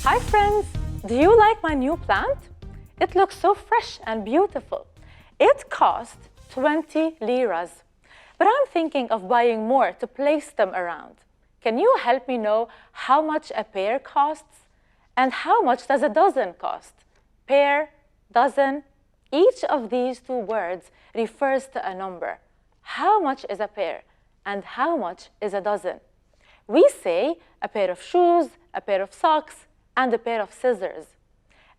Hi friends! Do you like my new plant? It looks so fresh and beautiful. It cost 20 liras, but I'm thinking of buying more to place them around. Can you help me know how much a pear costs? And how much does a dozen cost? Pear, dozen, each of these two words refers to a number. How much is a pear? And how much is a dozen? We say a pair of shoes, a pair of socks, and a pair of scissors.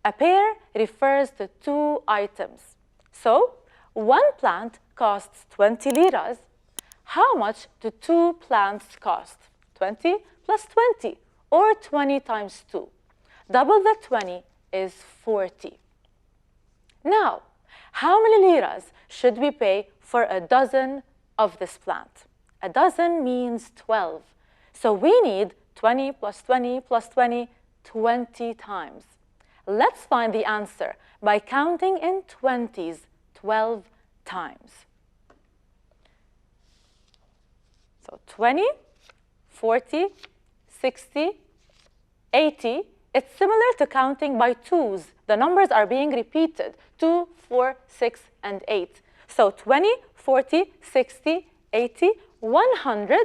A pair refers to two items. So, one plant costs 20 liras. How much do two plants cost? 20 plus 20, or 20 times 2. Double the 20 is 40. Now, how many liras should we pay for a dozen of this plant? A dozen means 12. So we need 20 plus 20 plus 20, 20 times. Let's find the answer by counting in 20s 12 times. So 20, 40, 60, 80. It's similar to counting by twos. The numbers are being repeated, 2, 4, 6, and 8. So 20, 40, 60, 80, 100,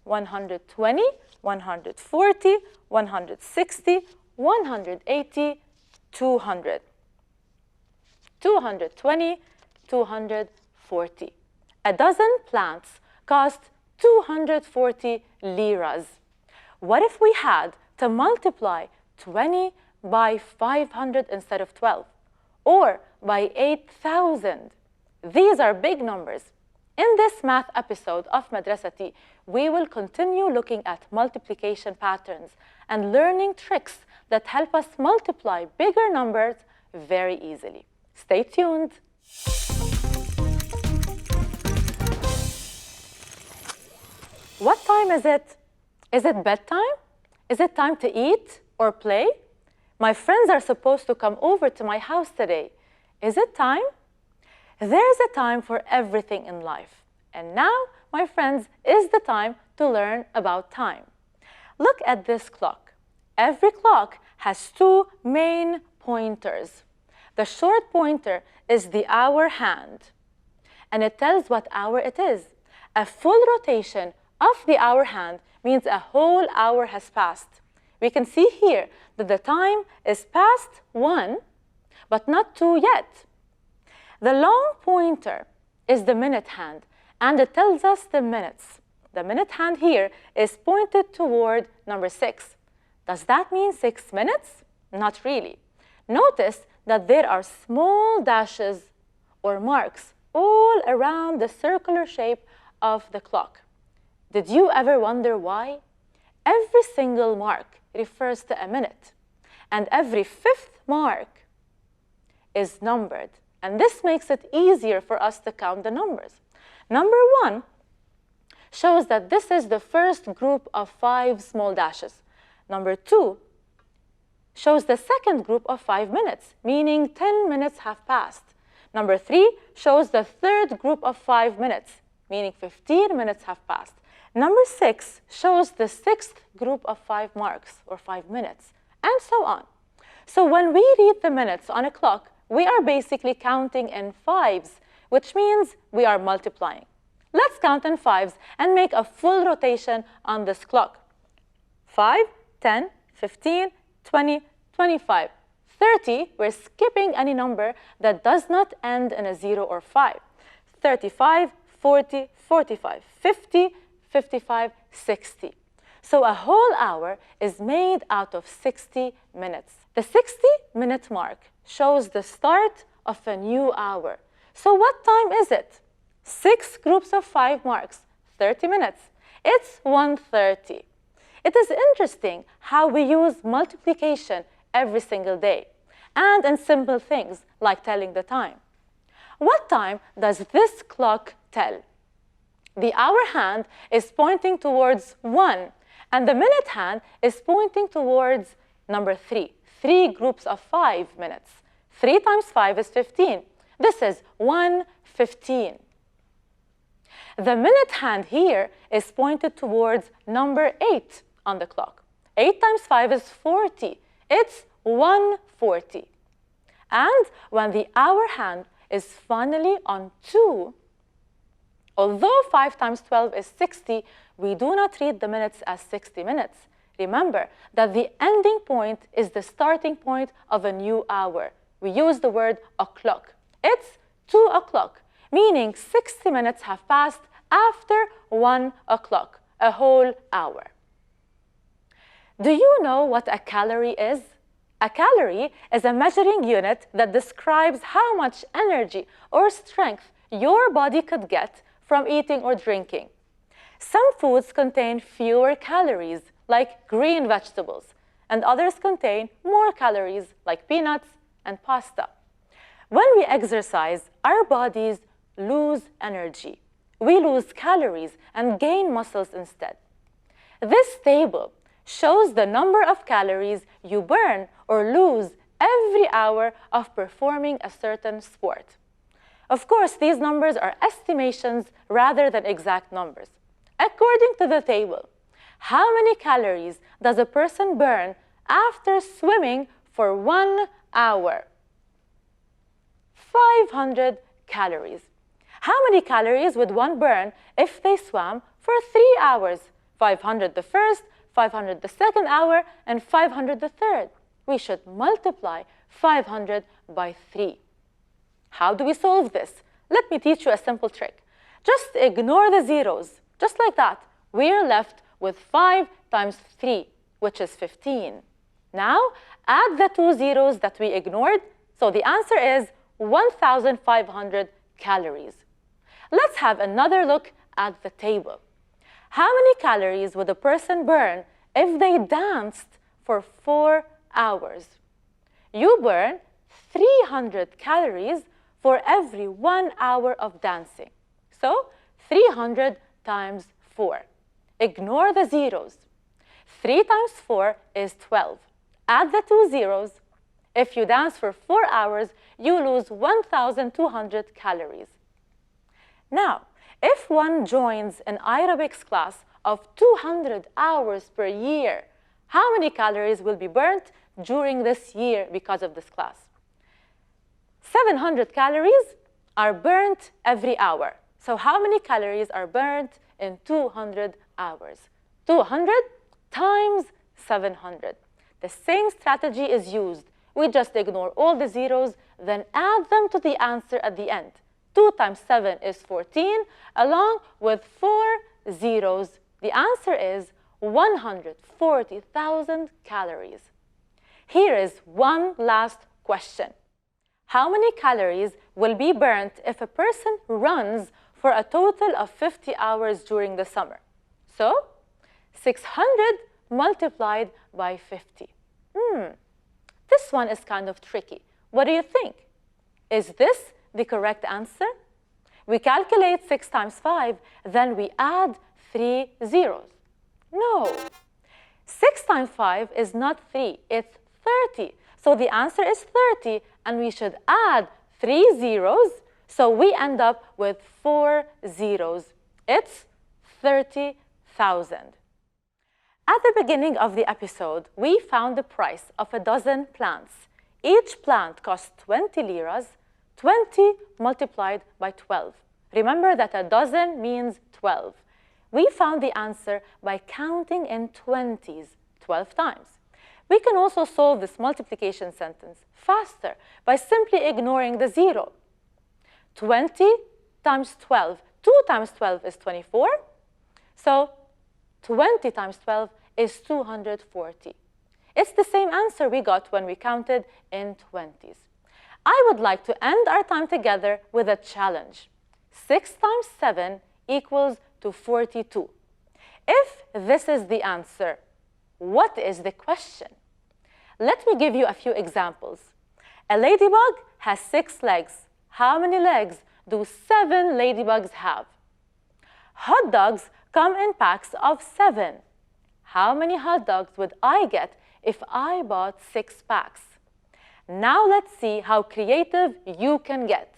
120, 140, 160, 180, 200. 220, 240. A dozen plants cost 240 liras. What if we had to multiply 20 by 500 instead of 12, or by 8,000? These are big numbers. In this math episode of Madrasati, we will continue looking at multiplication patterns and learning tricks that help us multiply bigger numbers very easily. Stay tuned. What time is it? Is it bedtime? Is it time to eat or play? My friends are supposed to come over to my house today. Is it time? There's a time for everything in life. And now, my friends, is the time to learn about time. Look at this clock. Every clock has two main pointers. The short pointer is the hour hand, and it tells what hour it is. A full rotation of the hour hand means a whole hour has passed. We can see here that the time is past 1, but not 2 yet. The long pointer is the minute hand, and it tells us the minutes. The minute hand here is pointed toward number 6. Does that mean 6 minutes? Not really. Notice that there are small dashes or marks all around the circular shape of the clock. Did you ever wonder why? Every single mark refers to a minute, and every fifth mark is numbered. And this makes it easier for us to count the numbers. Number 1 shows that this is the first group of 5 small dashes. Number 2 shows the second group of 5 minutes, meaning 10 minutes have passed. Number 3 shows the third group of 5 minutes, meaning 15 minutes have passed. Number 6 shows the sixth group of 5 marks, or 5 minutes, and so on. So when we read the minutes on a clock, we are basically counting in 5s, which means we are multiplying. Let's count in 5s and make a full rotation on this clock. 5, 10, 15, 20, 25, 30, we're skipping any number that does not end in a 0 or 5. 35, 40, 45, 50, 55, 60. So a whole hour is made out of 60 minutes. The 60-minute mark shows the start of a new hour. So what time is it? 6 groups of 5 marks, 30 minutes. It's 1:30. It is interesting how we use multiplication every single day, and in simple things like telling the time. What time does this clock tell? The hour hand is pointing towards 1, and the minute hand is pointing towards number 3. 3 groups of 5 minutes. 3 times 5 is 15. This is 1:15. The minute hand here is pointed towards number 8 on the clock. 8 times 5 is 40. It's 1:40. And when the hour hand is finally on 2, although 5 times 12 is 60, we do not treat the minutes as 60 minutes. Remember that the ending point is the starting point of a new hour. We use the word o'clock. It's 2 o'clock, meaning 60 minutes have passed after 1 o'clock, a whole hour. Do you know what a calorie is? A calorie is a measuring unit that describes how much energy or strength your body could get from eating or drinking. Some foods contain fewer calories, like green vegetables, and others contain more calories, like peanuts and pasta. When we exercise, our bodies lose energy. We lose calories and gain muscles instead. This table shows the number of calories you burn or lose every hour of performing a certain sport. Of course, these numbers are estimations rather than exact numbers. According to the table, how many calories does a person burn after swimming for 1 hour? 500 calories. How many calories would one burn if they swam for 3 hours? 500 the first, 500 the second hour, and 500 the third. We should multiply 500 by 3. How do we solve this? Let me teach you a simple trick. Just ignore the zeros. Just like that, we're left with 5 times 3, which is 15. Now, add the 2 zeros that we ignored. So the answer is 1,500 calories. Let's have another look at the table. How many calories would a person burn if they danced for 4 hours? You burn 300 calories for every 1 hour of dancing. So 300 times 4. Ignore the zeros. 3 times 4 is 12. Add the 2 zeros. If you dance for 4 hours, you lose 1,200 calories. Now, if one joins an aerobics class of 200 hours per year, how many calories will be burnt during this year because of this class? 700 calories are burnt every hour. So how many calories are burnt in 200 hours? 200 times 700. The same strategy is used. We just ignore all the zeros, then add them to the answer at the end. 2 times 7 is 14, along with 4 zeros. The answer is 140,000 calories. Here is one last question. How many calories will be burnt if a person runs for a total of 50 hours during the summer? So, 600 multiplied by 50. This one is kind of tricky. What do you think? Is this the correct answer? We calculate 6 times 5, then we add 3 zeros. No. 6 times 5 is not 3, it's 30. So the answer is 30, and we should add 3 zeros, so we end up with 4 zeros. It's 30,000. At the beginning of the episode, we found the price of a dozen plants. Each plant costs 20 liras, 20 multiplied by 12. Remember that a dozen means 12. We found the answer by counting in 20s 12 times. We can also solve this multiplication sentence faster by simply ignoring the zero. 20 times 12. 2 times 12 is 24. So 20 times 12 is 240. It's the same answer we got when we counted in 20s. I would like to end our time together with a challenge. 6 times 7 equals to 42. If this is the answer, what is the question? Let me give you a few examples. A ladybug has 6 legs. How many legs do 7 ladybugs have? Hot dogs come in packs of 7. How many hot dogs would I get if I bought 6 packs? Now let's see how creative you can get.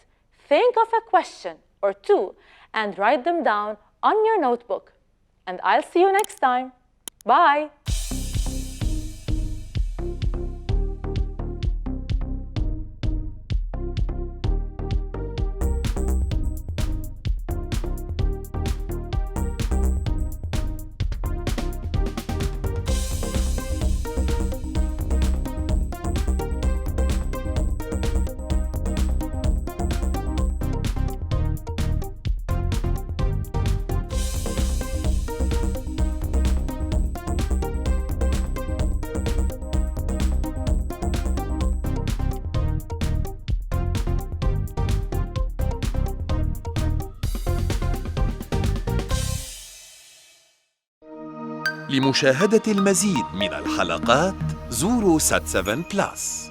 Think of a question or two and write them down on your notebook. And I'll see you next time. Bye! لمشاهدة المزيد من الحلقات زوروا سات 7 بلس.